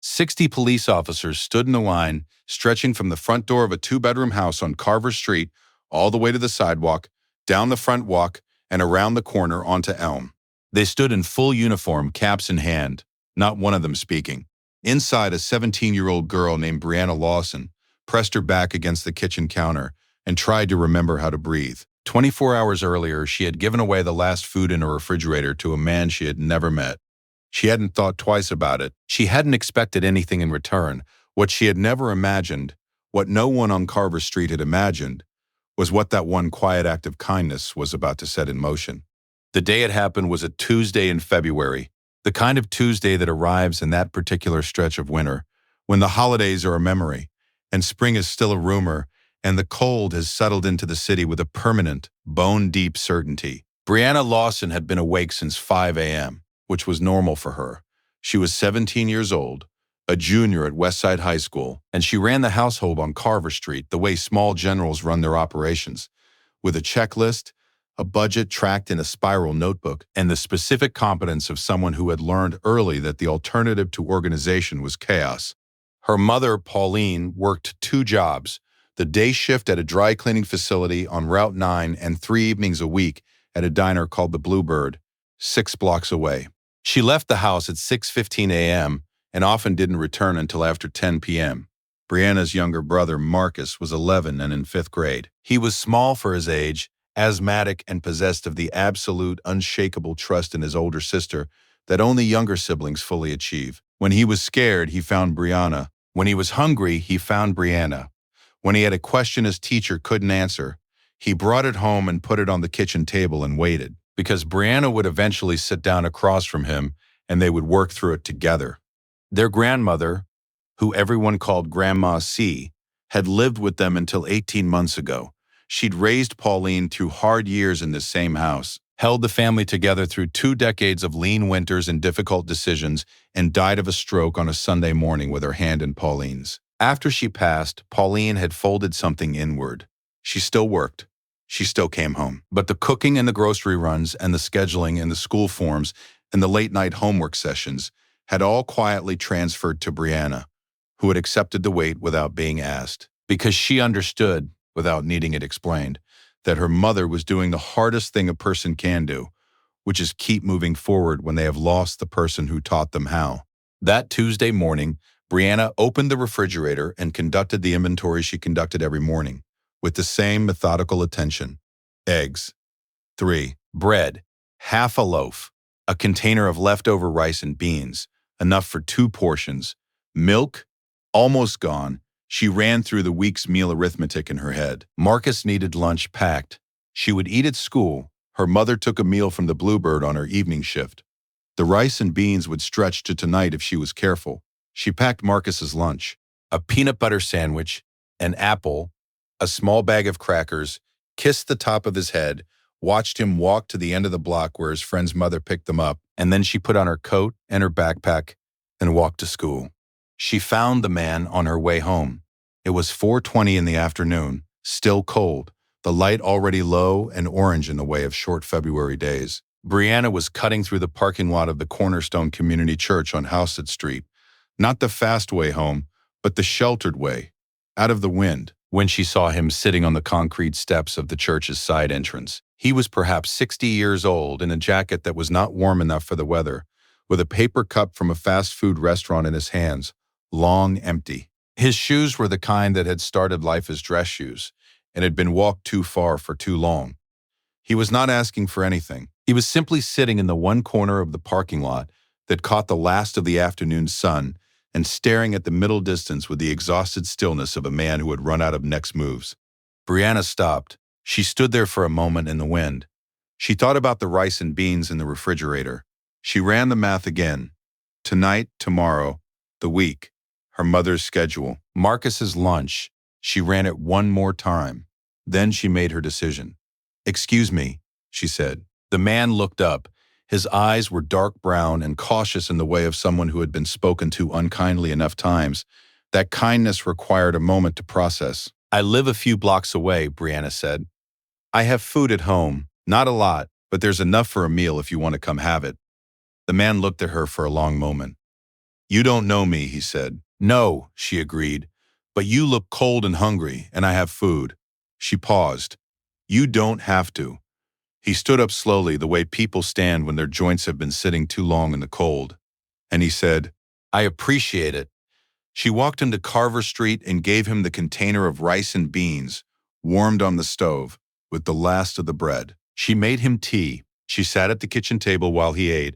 60 police officers stood in a line, stretching from the front door of a two-bedroom house on Carver Street all the way to the sidewalk, down the front walk, and around the corner onto Elm. They stood in full uniform, caps in hand, not one of them speaking. Inside, a 17-year-old girl named Brianna Lawson pressed her back against the kitchen counter and tried to remember how to breathe. 24 hours earlier, she had given away the last food in her refrigerator to a man she had never met. She hadn't thought twice about it. She hadn't expected anything in return. What she had never imagined, what no one on Carver Street had imagined, was what that one quiet act of kindness was about to set in motion. The day it happened was a Tuesday in February, the kind of Tuesday that arrives in that particular stretch of winter, when the holidays are a memory, and spring is still a rumor, and the cold has settled into the city with a permanent, bone-deep certainty. Brianna Lawson had been awake since 5 a.m., which was normal for her. She was 17 years old, a junior at Westside High School, and she ran the household on Carver Street the way small generals run their operations, with a checklist, a budget tracked in a spiral notebook, and the specific competence of someone who had learned early that the alternative to organization was chaos. Her mother, Pauline, worked 2 jobs, the day shift at a dry cleaning facility on Route 9 and 3 evenings a week at a diner called the Bluebird, 6 blocks away. She left the house at 6:15 a.m. and often didn't return until after 10 p.m. Brianna's younger brother, Marcus, was 11 and in 5th grade. He was small for his age, asthmatic, and possessed of the absolute, unshakable trust in his older sister that only younger siblings fully achieve. When he was scared, he found Brianna. When he was hungry, he found Brianna. When he had a question his teacher couldn't answer, he brought it home and put it on the kitchen table and waited, because Brianna would eventually sit down across from him and they would work through it together. Their grandmother, who everyone called Grandma C, had lived with them until 18 months ago. She'd raised Pauline through hard years in this same house, held the family together through 2 decades of lean winters and difficult decisions, and died of a stroke on a Sunday morning with her hand in Pauline's. After she passed, Pauline had folded something inward. She still worked. She still came home. But the cooking and the grocery runs and the scheduling and the school forms and the late-night homework sessions had all quietly transferred to Brianna, who had accepted the weight without being asked, because she understood, without needing it explained, that her mother was doing the hardest thing a person can do, which is keep moving forward when they have lost the person who taught them how. That Tuesday morning, Brianna opened the refrigerator and conducted the inventory she conducted every morning, with the same methodical attention. Eggs. 3. Bread. Half a loaf. A container of leftover rice and beans, enough for 2 portions. Milk. Almost gone. She ran through the week's meal arithmetic in her head. Marcus needed lunch packed. She would eat at school. Her mother took a meal from the Bluebird on her evening shift. The rice and beans would stretch to tonight if she was careful. She packed Marcus's lunch: a peanut butter sandwich, an apple, a small bag of crackers, kissed the top of his head, watched him walk to the end of the block where his friend's mother picked them up, and then she put on her coat and her backpack and walked to school. She found the man on her way home. It was 4:20 in the afternoon, still cold, the light already low and orange in the way of short February days. Brianna was cutting through the parking lot of the Cornerstone Community Church on Housett Street, not the fast way home, but the sheltered way, out of the wind, when she saw him sitting on the concrete steps of the church's side entrance. He was perhaps 60 years old, in a jacket that was not warm enough for the weather, with a paper cup from a fast food restaurant in his hands, long empty. His shoes were the kind that had started life as dress shoes and had been walked too far for too long. He was not asking for anything. He was simply sitting in the one corner of the parking lot that caught the last of the afternoon sun and staring at the middle distance with the exhausted stillness of a man who had run out of next moves. Brianna stopped. She stood there for a moment in the wind. She thought about the rice and beans in the refrigerator. She ran the math again. Tonight, tomorrow, the week, her mother's schedule, Marcus's lunch. She ran it one more time. Then she made her decision. "Excuse me," she said. The man looked up. His eyes were dark brown and cautious in the way of someone who had been spoken to unkindly enough times. That kindness required a moment to process. "I live a few blocks away," Brianna said. "I have food at home. Not a lot, but there's enough for a meal if you want to come have it." The man looked at her for a long moment. "You don't know me," he said. "No," she agreed, "but you look cold and hungry, and I have food." She paused. "You don't have to." He stood up slowly, the way people stand when their joints have been sitting too long in the cold. And he said, "I appreciate it." She walked into Carver Street and gave him the container of rice and beans, warmed on the stove, with the last of the bread. She made him tea. She sat at the kitchen table while he ate,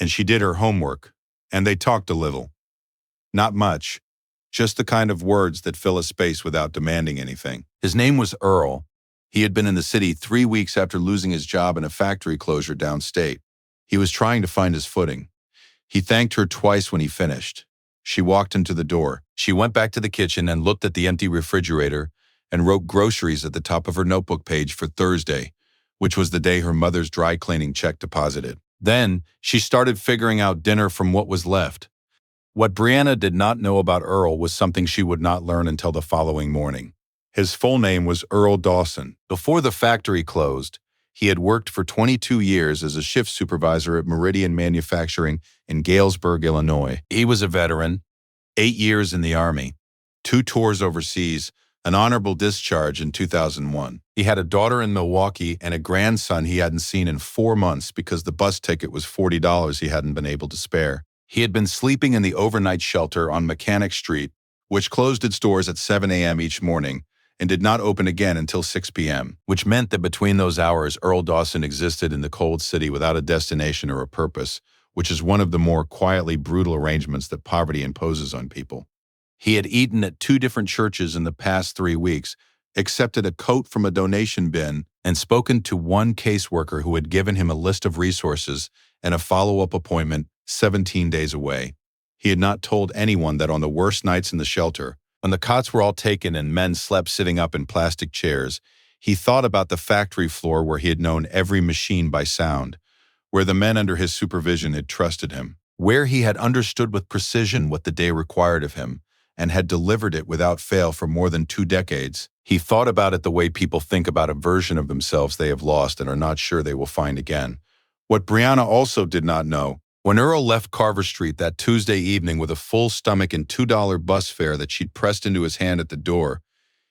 and she did her homework. And they talked a little. Not much, just the kind of words that fill a space without demanding anything. His name was Earl. He had been in the city 3 weeks after losing his job in a factory closure downstate. He was trying to find his footing. He thanked her twice when he finished. She walked into the door. She went back to the kitchen and looked at the empty refrigerator and wrote groceries at the top of her notebook page for Thursday, which was the day her mother's dry cleaning check deposited. Then she started figuring out dinner from what was left. What Brianna did not know about Earl was something she would not learn until the following morning. His full name was Earl Dawson. Before the factory closed, he had worked for 22 years as a shift supervisor at Meridian Manufacturing in Galesburg, Illinois. He was a veteran, 8 years in the Army, 2 tours overseas, an honorable discharge in 2001. He had a daughter in Milwaukee and a grandson he hadn't seen in 4 months because the bus ticket was $40 he hadn't been able to spare. He had been sleeping in the overnight shelter on Mechanic Street, which closed its doors at 7 a.m. each morning and did not open again until 6 p.m., which meant that between those hours, Earl Dawson existed in the cold city without a destination or a purpose, which is one of the more quietly brutal arrangements that poverty imposes on people. He had eaten at 2 different churches in the past 3 weeks, accepted a coat from a donation bin, and spoken to one caseworker who had given him a list of resources and a follow-up appointment 17 days away. He had not told anyone that on the worst nights in the shelter, when the cots were all taken and men slept sitting up in plastic chairs, he thought about the factory floor where he had known every machine by sound, where the men under his supervision had trusted him, where he had understood with precision what the day required of him, and had delivered it without fail for more than 2 decades. He thought about it the way people think about a version of themselves they have lost and are not sure they will find again. What Brianna also did not know, when Earl left Carver Street that Tuesday evening with a full stomach and $2 bus fare that she'd pressed into his hand at the door,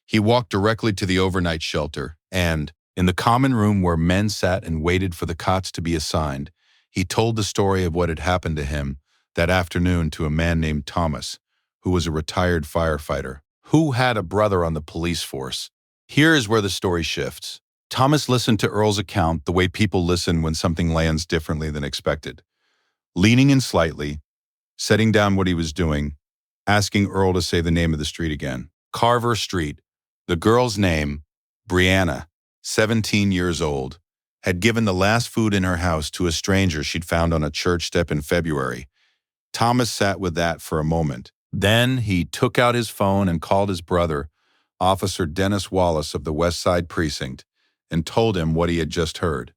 he walked directly to the overnight shelter and, in the common room where men sat and waited for the cots to be assigned, he told the story of what had happened to him that afternoon to a man named Thomas, who was a retired firefighter, who had a brother on the police force. Here is where the story shifts. Thomas listened to Earl's account the way people listen when something lands differently than expected. Leaning in slightly, setting down what he was doing, asking Earl to say the name of the street again. Carver Street. The girl's name, Brianna, 17 years old, had given the last food in her house to a stranger she'd found on a church step in February. Thomas sat with that for a moment. Then he took out his phone and called his brother, Officer Dennis Wallace of the West Side Precinct, and told him what he had just heard.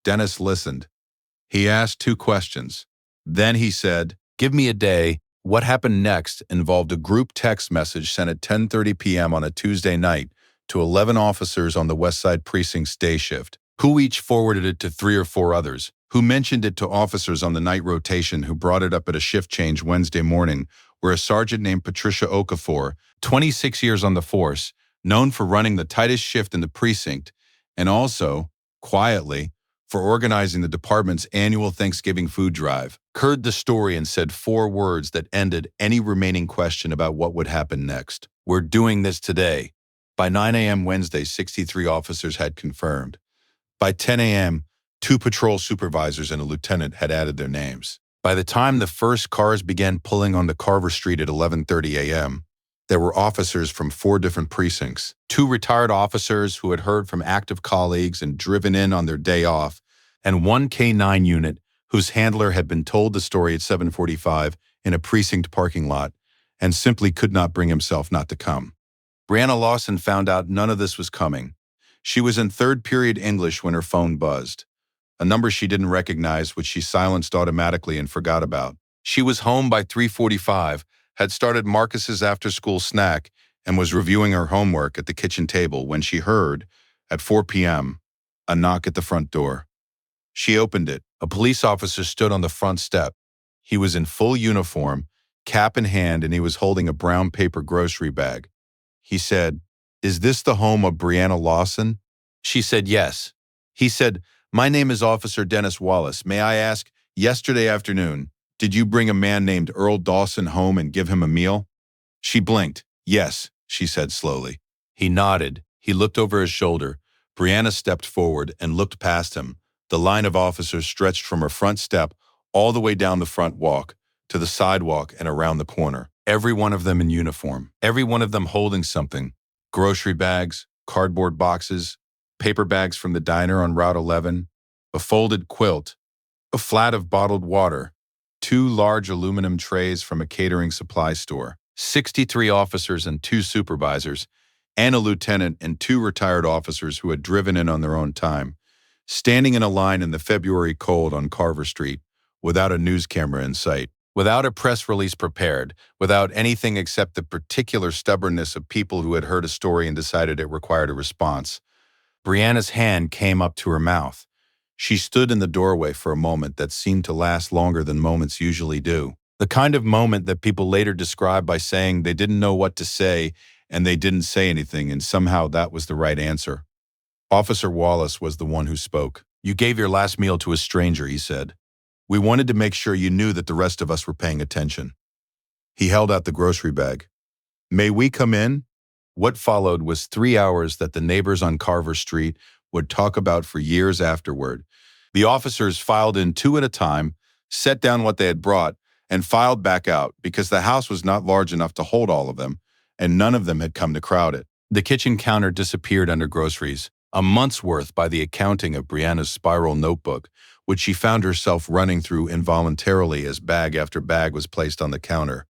Dennis listened. He asked 2 questions. Then he said, "Give me a day." What happened next involved a group text message sent at 10:30 p.m. on a Tuesday night to 11 officers on the West Side Precinct's day shift, who each forwarded it to 3 or 4 others, who mentioned it to officers on the night rotation who brought it up at a shift change Wednesday morning, where a sergeant named Patricia Okafor, 26 years on the force, known for running the tightest shift in the precinct, and also, quietly, for organizing the department's annual Thanksgiving food drive, heard the story and said 4 words that ended any remaining question about what would happen next. "We're doing this today." By 9 a.m. Wednesday, 63 officers had confirmed. By 10 a.m., 2 patrol supervisors and a lieutenant had added their names. By the time the first cars began pulling onto Carver Street at 11:30 a.m., there were officers from 4 different precincts, 2 retired officers who had heard from active colleagues and driven in on their day off, and 1 K-9 unit whose handler had been told the story at 7:45 in a precinct parking lot and simply could not bring himself not to come. Brianna Lawson found out none of this was coming. She was in 3rd period English when her phone buzzed, a number she didn't recognize, which she silenced automatically and forgot about. She was home by 3:45, had started Marcus's after-school snack, and was reviewing her homework at the kitchen table when she heard, at 4 p.m., a knock at the front door. She opened it. A police officer stood on the front step. He was in full uniform, cap in hand, and he was holding a brown paper grocery bag. He said, "Is this the home of Brianna Lawson?" She said, "Yes." He said, "My name is Officer Dennis Wallace. May I ask, yesterday afternoon, did you bring a man named Earl Dawson home and give him a meal?" She blinked. "Yes," she said slowly. He nodded. He looked over his shoulder. Brianna stepped forward and looked past him. The line of officers stretched from her front step all the way down the front walk, to the sidewalk and around the corner. Every one of them in uniform. Every one of them holding something. Grocery bags, cardboard boxes, paper bags from the diner on Route 11, a folded quilt, a flat of bottled water, 2 large aluminum trays from a catering supply store, 63 officers and 2 supervisors, and a lieutenant and 2 retired officers who had driven in on their own time, standing in a line in the February cold on Carver Street, without a news camera in sight, without a press release prepared, without anything except the particular stubbornness of people who had heard a story and decided it required a response. Brianna's hand came up to her mouth. She stood in the doorway for a moment that seemed to last longer than moments usually do. The kind of moment that people later describe by saying they didn't know what to say and they didn't say anything, and somehow that was the right answer. Officer Wallace was the one who spoke. "You gave your last meal to a stranger," he said. "We wanted to make sure you knew that the rest of us were paying attention." He held out the grocery bag. "May we come in?" What followed was 3 hours that the neighbors on Carver Street would talk about for years afterward. The officers filed in 2 at a time, set down what they had brought, and filed back out because the house was not large enough to hold all of them, and none of them had come to crowd it. The kitchen counter disappeared under groceries, a month's worth by the accounting of Brianna's spiral notebook, which she found herself running through involuntarily as bag after bag was placed on the counter.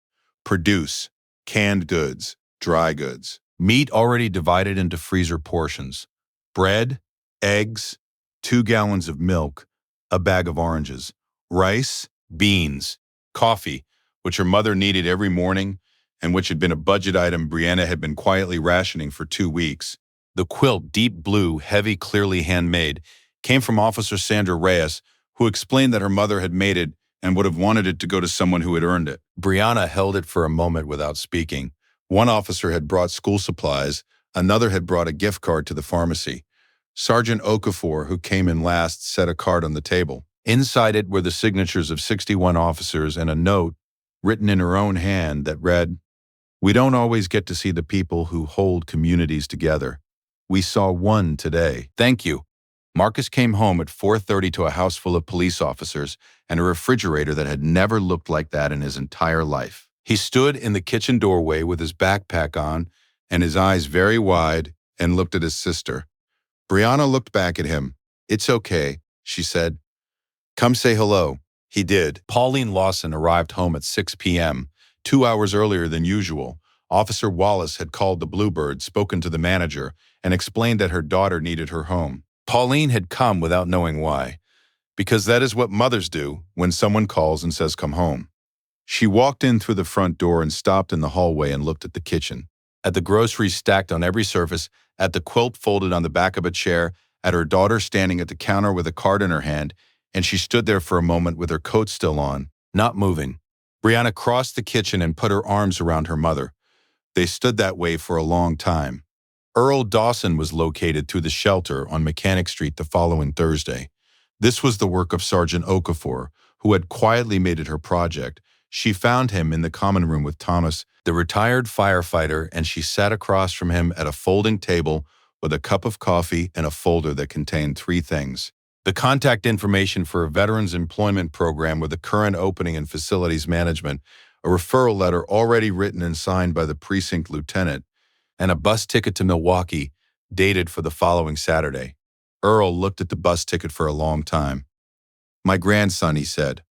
Produce, canned goods, dry goods, meat already divided into freezer portions, bread, eggs, 2 gallons of milk, a bag of oranges, rice, beans, coffee, which her mother needed every morning and which had been a budget item Brianna had been quietly rationing for 2 weeks. The quilt, deep blue, heavy, clearly handmade, came from Officer Sandra Reyes, who explained that her mother had made it and would have wanted it to go to someone who had earned it. Brianna held it for a moment without speaking. One officer had brought school supplies, another had brought a gift card to the pharmacy. Sergeant Okafor, who came in last, set a card on the table. Inside it were the signatures of 61 officers and a note, written in her own hand, that read, "We don't always get to see the people who hold communities together. We saw one today. Thank you." Marcus came home at 4:30 to a house full of police officers and a refrigerator that had never looked like that in his entire life. He stood in the kitchen doorway with his backpack on and his eyes very wide and looked at his sister. Brianna looked back at him. "It's okay," she said. "Come say hello." He did. Pauline Lawson arrived home at 6 p.m., 2 hours earlier than usual. Officer Wallace had called the Bluebird, spoken to the manager, and explained that her daughter needed her home. Pauline had come without knowing why, because that is what mothers do when someone calls and says come home. She walked in through the front door and stopped in the hallway and looked at the kitchen, at the groceries stacked on every surface, at the quilt folded on the back of a chair, at her daughter standing at the counter with a card in her hand, and she stood there for a moment with her coat still on, not moving. Brianna crossed the kitchen and put her arms around her mother. They stood that way for a long time. Earl Dawson was located through the shelter on Mechanic Street the following Thursday. This was the work of Sergeant Okafor, who had quietly made it her project. She found him in the common room with Thomas, the retired firefighter, and she sat across from him at a folding table with a cup of coffee and a folder that contained 3 things. The contact information for a veterans employment program with a current opening in facilities management, a referral letter already written and signed by the precinct lieutenant, and a bus ticket to Milwaukee, dated for the following Saturday. Earl looked at the bus ticket for a long time. "My grandson," he said.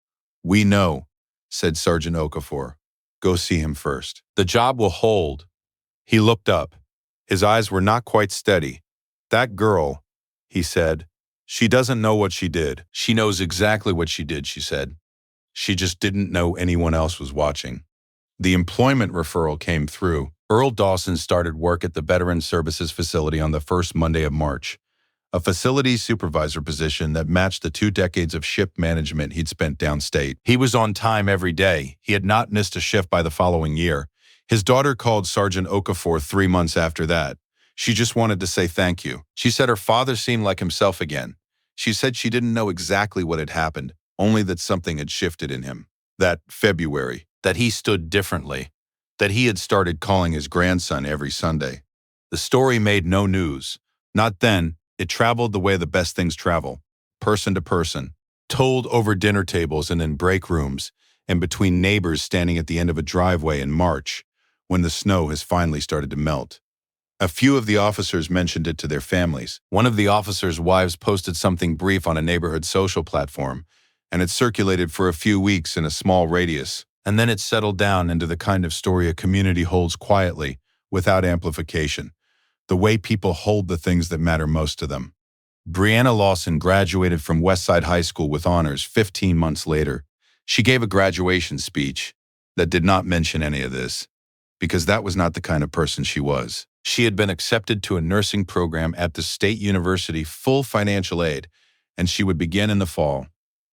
"We know," said Sergeant Okafor. "Go see him first. The job will hold." He looked up. His eyes were not quite steady. "That girl," he said, "she doesn't know what she did." "She knows exactly what she did," she said. "She just didn't know anyone else was watching." The employment referral came through. Earl Dawson started work at the Veterans Services Facility on the first Monday of March. a facilities supervisor position that matched the 2 decades of ship management he'd spent downstate. He was on time every day. He had not missed a shift by the following year. His daughter called Sergeant Okafor 3 months after that. She just wanted to say thank you. She said her father seemed like himself again. She said she didn't know exactly what had happened, only that something had shifted in him. That February, that he stood differently, that he had started calling his grandson every Sunday. The story made no news. Not then. It traveled the way the best things travel, person to person, told over dinner tables and in break rooms, and between neighbors standing at the end of a driveway in March, when the snow has finally started to melt. A few of the officers mentioned it to their families. One of the officers' wives posted something brief on a neighborhood social platform, and it circulated for a few weeks in a small radius, and then it settled down into the kind of story a community holds quietly, without amplification, the way people hold the things that matter most to them. Brianna Lawson graduated from Westside High School with honors 15 months later. She gave a graduation speech that did not mention any of this, because that was not the kind of person she was. She had been accepted to a nursing program at the state university, full financial aid, and she would begin in the fall.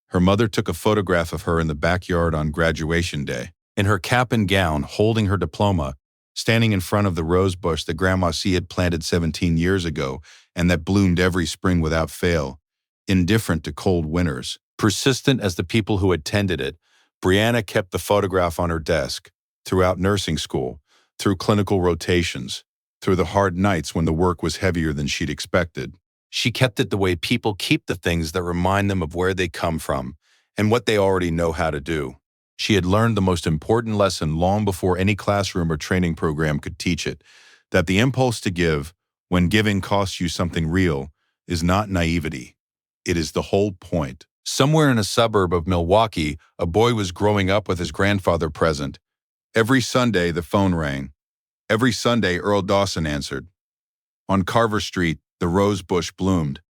Her mother took a photograph of her in the backyard on graduation day, in her cap and gown, holding her diploma, standing in front of the rose bush that Grandma C had planted 17 years ago and that bloomed every spring without fail, indifferent to cold winters. Persistent as the people who attended it, Brianna kept the photograph on her desk throughout nursing school, through clinical rotations, through the hard nights when the work was heavier than she'd expected. She kept it the way people keep the things that remind them of where they come from and what they already know how to do. She had learned the most important lesson long before any classroom or training program could teach it, that the impulse to give, when giving costs you something real, is not naivety. It is the whole point. Somewhere in a suburb of Milwaukee, a boy was growing up with his grandfather present. Every Sunday, the phone rang. Every Sunday, Earl Dawson answered. On Carver Street, the rose bush bloomed.